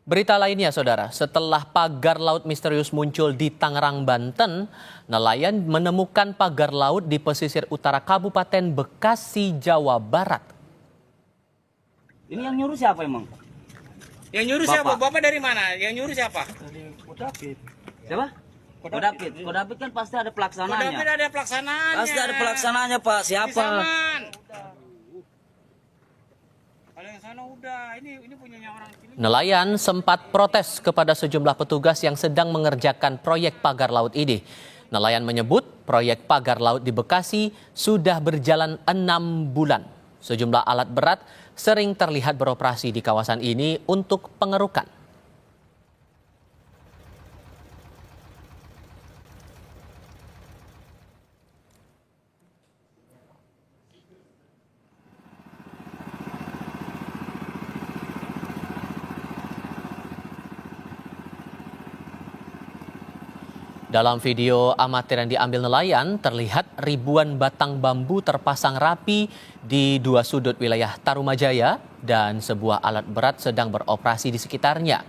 Berita lainnya, Saudara, setelah pagar laut misterius muncul di Tangerang, Banten, nelayan menemukan pagar laut di pesisir utara Kabupaten Bekasi, Jawa Barat. Ini yang nyuruh siapa emang? Yang nyuruh Bapak. siapa? Bapak dari mana? Yang nyuruh siapa? Siapa? Kodapit. Kodapit kan pasti ada pelaksanaannya. Kodapit ada pelaksanaannya. Pasti ada pelaksanaannya, Pak. Siapa? Pisangan. Kalau yang sana udah, ini punyanya orang sini. Nelayan sempat protes kepada sejumlah petugas yang sedang mengerjakan proyek pagar laut ini. Nelayan menyebut proyek pagar laut di Bekasi sudah berjalan 6 bulan. Sejumlah alat berat sering terlihat beroperasi di kawasan ini untuk pengerukan. Dalam video amatir yang diambil nelayan, terlihat ribuan batang bambu terpasang rapi di dua sudut wilayah Tarumajaya dan sebuah alat berat sedang beroperasi di sekitarnya.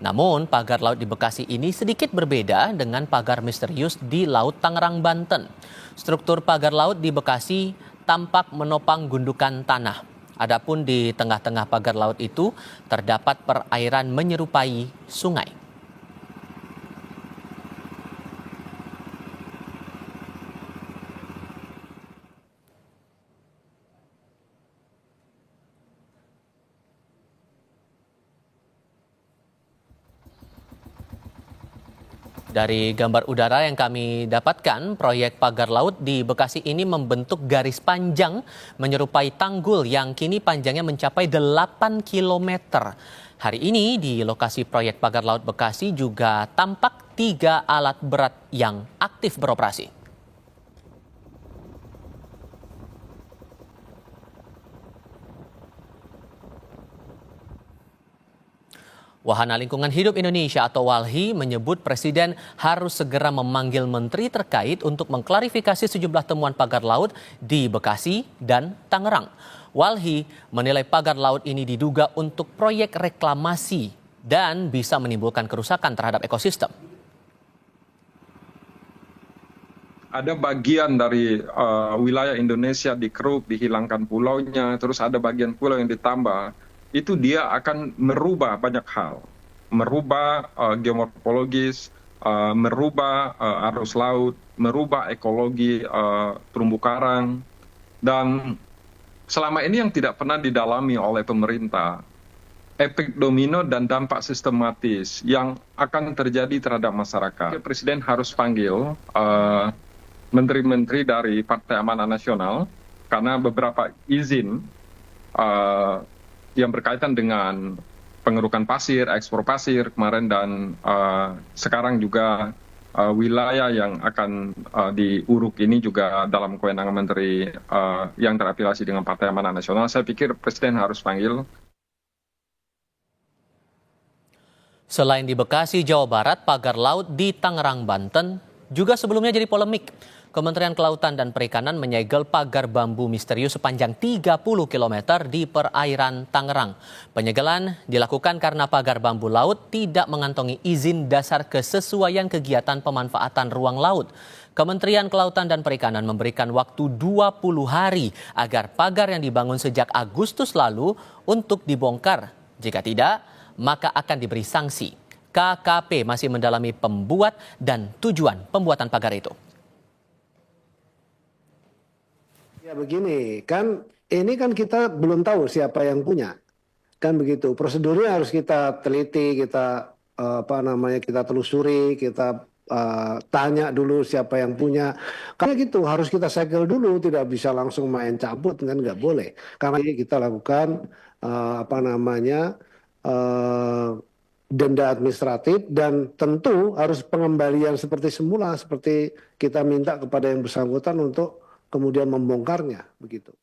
Namun, pagar laut di Bekasi ini sedikit berbeda dengan pagar misterius di Laut Tangerang, Banten. Struktur pagar laut di Bekasi tampak menopang gundukan tanah. Adapun di tengah-tengah pagar laut itu terdapat perairan menyerupai sungai. Dari gambar udara yang kami dapatkan, proyek pagar laut di Bekasi ini membentuk garis panjang menyerupai tanggul yang kini panjangnya mencapai 8 km. Hari ini di lokasi proyek pagar laut Bekasi juga tampak 3 alat berat yang aktif beroperasi. Wahana Lingkungan Hidup Indonesia atau WALHI menyebut Presiden harus segera memanggil menteri terkait untuk mengklarifikasi sejumlah temuan pagar laut di Bekasi dan Tangerang. WALHI menilai pagar laut ini diduga untuk proyek reklamasi dan bisa menimbulkan kerusakan terhadap ekosistem. Ada bagian dari wilayah Indonesia dikeruk, dihilangkan pulaunya, terus ada bagian pulau yang ditambah. Itu dia akan merubah banyak hal, merubah geomorfologis, merubah arus laut, merubah ekologi terumbu karang, dan selama ini yang tidak pernah didalami oleh pemerintah, efek domino dan dampak sistematis yang akan terjadi terhadap masyarakat. Presiden harus panggil menteri-menteri dari Partai Amanat Nasional karena beberapa izin yang berkaitan dengan pengerukan pasir, ekspor pasir kemarin, dan sekarang juga wilayah yang akan diuruk ini juga dalam kewenangan menteri yang terafiliasi dengan Partai Amanat Nasional. Saya pikir Presiden harus panggil. Selain di Bekasi, Jawa Barat, pagar laut di Tangerang, Banten juga sebelumnya jadi polemik. Kementerian Kelautan dan Perikanan menyegel pagar bambu misterius sepanjang 30 km di perairan Tangerang. Penyegelan dilakukan karena pagar bambu laut tidak mengantongi izin dasar kesesuaian kegiatan pemanfaatan ruang laut. Kementerian Kelautan dan Perikanan memberikan waktu 20 hari agar pagar yang dibangun sejak Agustus lalu untuk dibongkar. Jika tidak, maka akan diberi sanksi. KKP masih mendalami pembuat dan tujuan pembuatan pagar itu. Ya begini, kan ini kan kita belum tahu siapa yang punya. Kan begitu. Prosedurnya harus kita teliti, kita kita telusuri, kita tanya dulu siapa yang punya. Karena gitu harus kita segel dulu, tidak bisa langsung main cabut, kan nggak boleh. Karena ini kita lakukan denda administratif, dan tentu harus pengembalian seperti semula, seperti kita minta kepada yang bersangkutan untuk kemudian membongkarnya, begitu.